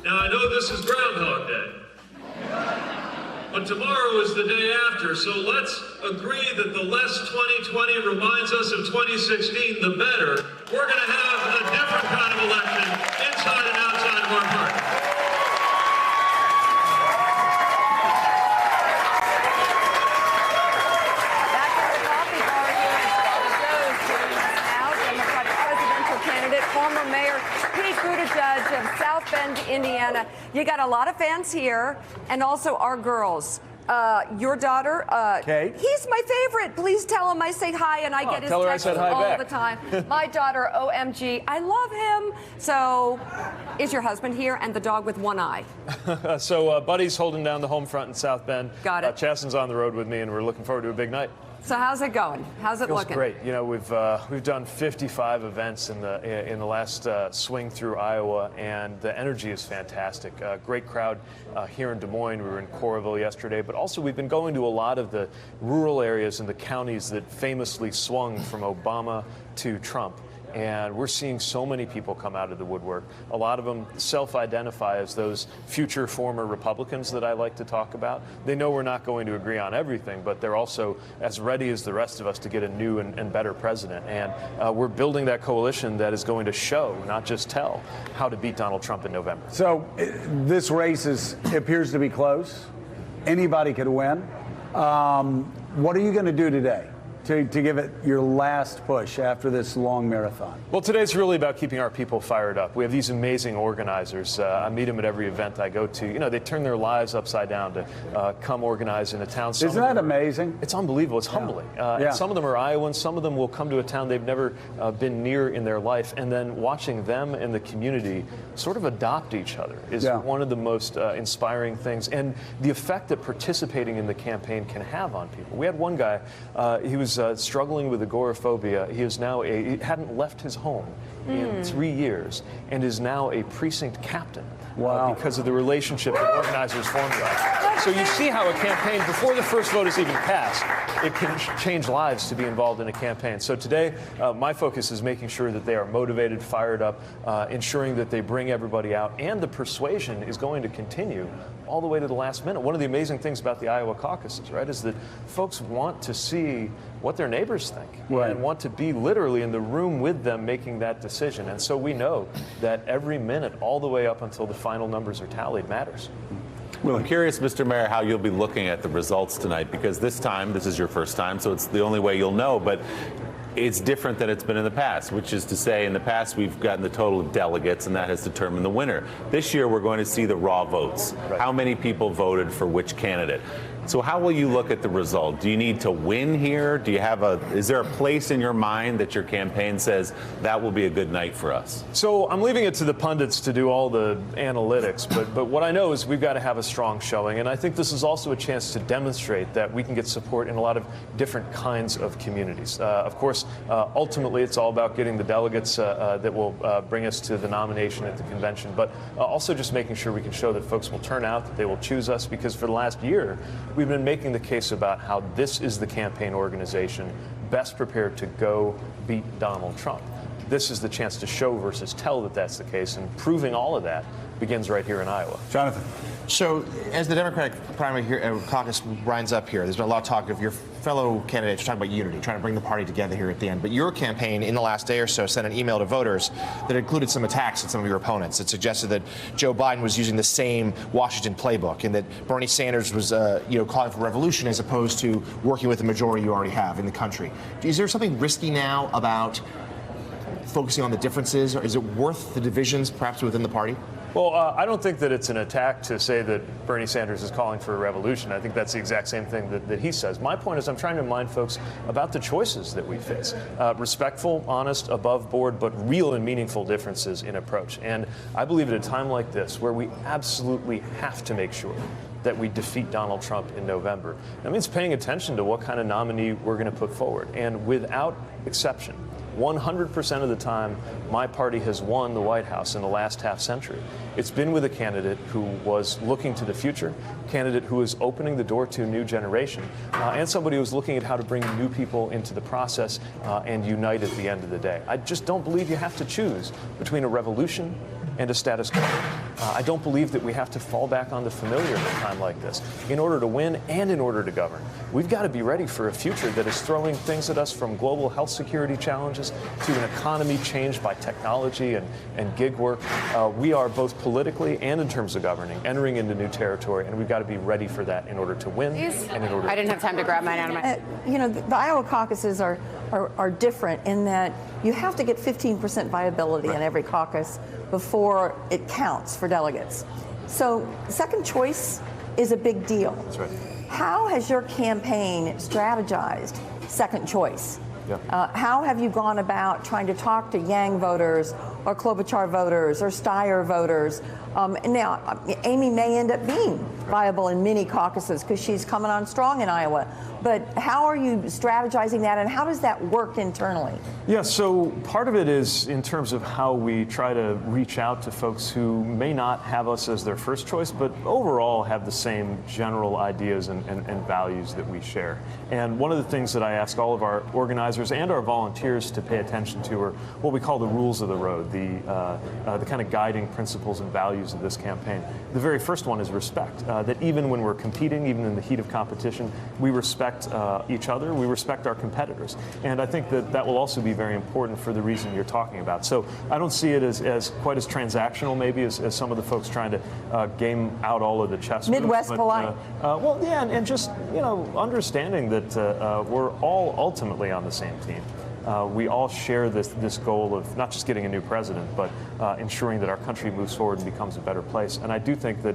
Now, I know this is Groundhog Day, but tomorrow is the day after, so let's agree that the less 2020 reminds us of 2016, the better. We're going to have a different kind of election inside and outside of our party. Back at the coffee bar here in Chicago, joining us now, Democratic presidential candidate, former Mayor Pete Buttigieg of South Bend, Indiana. You got a lot of fans here, and also our girls. Your daughter, Kate. He's my favorite. Please tell him I say hi, and I get his tell her I texts said hi all back. the time. My daughter, OMG, I love him. So, is your husband here and the dog with one eye? So Buddy's holding down the home front in South Bend. Got it. Chasten's on the road with me, and we're looking forward to a big night. So how's it going? How's it Feels looking? great. You know, we've done 55 events in the last swing through Iowa, and the energy is fantastic. Great crowd here in Des Moines. We were in Coralville yesterday, but also we've been going to a lot of the rural areas and the counties that famously swung from Obama to Trump. And we're seeing so many people come out of the woodwork. A lot of them self-identify as those future former Republicans that I like to talk about. They know we're not going to agree on everything, but they're also as ready as the rest of us to get a new and better president. And we're building that coalition that is going to show, not just tell, how to beat Donald Trump in November. So this race appears to be close. Anybody could win. What are you going to do today to give it your last push after this long marathon? Well, today's really about keeping our people fired up. We have these amazing organizers. I meet them at every event I go to. You know, they turn their lives upside down to come organize in a town. Isn't that amazing? It's unbelievable. It's humbling. And some of them are Iowans. Some of them will come to a town they've never been near in their life. And then watching them and the community sort of adopt each other is one of the most inspiring things. And the effect that participating in the campaign can have on people. We had one guy, he was struggling with agoraphobia. He hadn't left his home in 3 years and is now a precinct captain. Wow. Because of the relationship that organizers formed with us. So you see how a campaign, before the first vote is even cast, it can change lives to be involved in a campaign. So today, my focus is making sure that they are motivated, fired up, ensuring that they bring everybody out, and the persuasion is going to continue all the way to the last minute. One of the amazing things about the Iowa caucuses, right, is that folks want to see what their neighbors think and want to be literally in the room with them making that decision. And so we know that every minute, all the way up until the final numbers are tallied, matters. Well, I'm curious, Mr. Mayor, how you'll be looking at the results tonight, because this is your first time, so it's the only way you'll know. But it's different than it's been in the past, which is to say in the past we've gotten the total of delegates, and that has determined the winner. This year we're going to see the raw votes. Right. How many people voted for which candidate? So how will you look at the result? Do you need to win here? Is there a place in your mind that your campaign says that will be a good night for us? So I'm leaving it to the pundits to do all the analytics, but what I know is we've got to have a strong showing, and I think this is also a chance to demonstrate that we can get support in a lot of different kinds of communities. Of course, ultimately it's all about getting the delegates that will bring us to the nomination at the convention, but also just making sure we can show that folks will turn out, that they will choose us, because for the last year, we've been making the case about how this is the campaign organization best prepared to go beat Donald Trump. This is the chance to show versus tell that that's the case, and proving all of that begins right here in Iowa. Jonathan. So, as the Democratic primary here, caucus winds up here, there's been a lot of talk of your fellow candidates talking about unity, trying to bring the party together here at the end. But your campaign, in the last day or so, sent an email to voters that included some attacks at some of your opponents. It suggested that Joe Biden was using the same Washington playbook, and that Bernie Sanders was, calling for revolution as opposed to working with the majority you already have in the country. Is there something risky now about focusing on the differences, or is it worth the divisions, perhaps within the party? Well, I don't think that it's an attack to say that Bernie Sanders is calling for a revolution. I think that's the exact same thing that he says. My point is I'm trying to remind folks about the choices that we face. Respectful, honest, above board, but real and meaningful differences in approach. And I believe at a time like this, where we absolutely have to make sure that we defeat Donald Trump in November, that means paying attention to what kind of nominee we're going to put forward. And without exception, 100% of the time, my party has won the White House in the last half century. It's been with a candidate who was looking to the future, candidate who is opening the door to a new generation, and somebody who was looking at how to bring new people into the process and unite at the end of the day. I just don't believe you have to choose between a revolution and a status quo. I don't believe that we have to fall back on the familiar at a time like this. In order to win and in order to govern, we've got to be ready for a future that is throwing things at us from global health security challenges to an economy changed by technology and gig work. We are both politically and in terms of governing, entering into new territory, and we've got to be ready for that in order to win and in order I didn't have time to grab mine out of my... You know, the Iowa caucuses are different in that you have to get 15% viability in every caucus before it counts for delegates. So second choice is a big deal. That's right. How has your campaign strategized second choice? Yeah. How have you gone about trying to talk to Yang voters or Klobuchar voters or Steyer voters? Now, Amy may end up being viable in many caucuses because she's coming on strong in Iowa. But how are you strategizing that, and how does that work internally? Yeah, so part of it is in terms of how we try to reach out to folks who may not have us as their first choice, but overall have the same general ideas and values that we share. And one of the things that I ask all of our organizers and our volunteers to pay attention to are what we call the rules of the road, the kind of guiding principles and values of this campaign. The very first one is respect, that even when we're competing, even in the heat of competition, we respect each other, we respect our competitors. And I think that that will also be very important for the reason you're talking about. So I don't see it as quite as transactional maybe as some of the folks trying to game out all of the chess moves. Midwest polite. Well, yeah, and just, you know, understanding that we're all ultimately on the same team. We all share this goal of not just getting a new president, but ensuring that our country moves forward and becomes a better place. And I do think that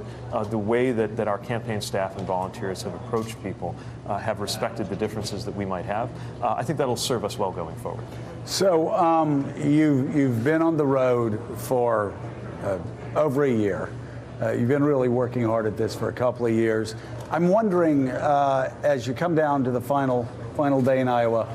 the way that our campaign staff and volunteers have approached people, have respected the differences that we might have, I think that'll serve us well going forward. So you've been on the road for over a year. You've been really working hard at this for a couple of years. I'm wondering, as you come down to the final day in Iowa,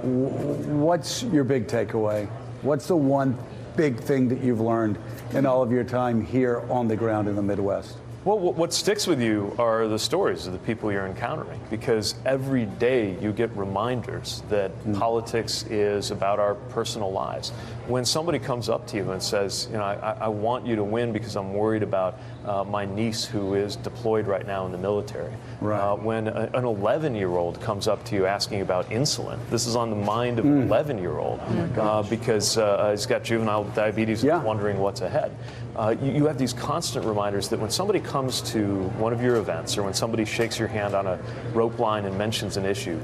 what's your big takeaway? What's the one big thing that you've learned in all of your time here on the ground in the Midwest? Well, what sticks with you are the stories of the people you're encountering, because every day you get reminders that politics is about our personal lives. When somebody comes up to you and says, you know, I want you to win because I'm worried about my niece who is deployed right now in the military. Right. When an 11-year-old comes up to you asking about insulin, this is on the mind of an 11-year-old because he's got juvenile diabetes and wondering what's ahead. You have these constant reminders that when somebody comes to one of your events or when somebody shakes your hand on a rope line and mentions an issue,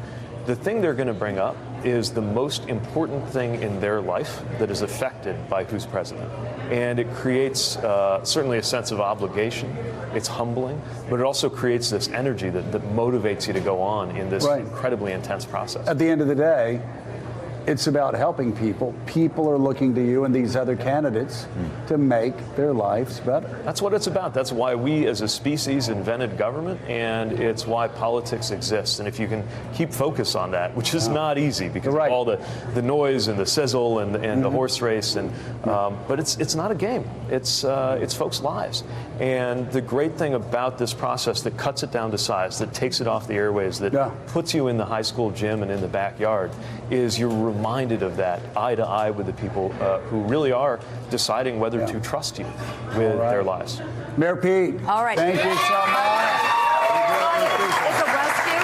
the thing they're going to bring up is the most important thing in their life that is affected by who's president. And it creates certainly a sense of obligation. It's humbling, but it also creates this energy that motivates you to go on in this incredibly intense process. At the end of the day, it's about helping people. People are looking to you and these other candidates to make their lives better. That's what it's about. That's why we as a species invented government, and it's why politics exists. And if you can keep focus on that, which is not easy because of all the noise and the sizzle and the horse race, and but it's not a game. It's folks' lives. And the great thing about this process that cuts it down to size, that takes it off the airwaves, that puts you in the high school gym and in the backyard, is you're reminded of that eye to eye with the people who really are deciding whether to trust you with their lives. Mayor Pete, thank you so much. It's a rescue.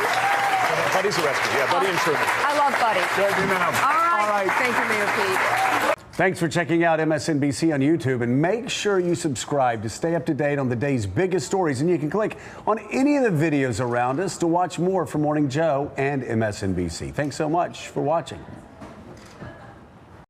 Buddy's a rescue. Yeah, Buddy and Truman. I love Buddy. Good to know. All right. Thank you, Mayor Pete. Thanks for checking out MSNBC on YouTube, and make sure you subscribe to stay up to date on the day's biggest stories. And you can click on any of the videos around us to watch more from Morning Joe and MSNBC. Thanks so much for watching.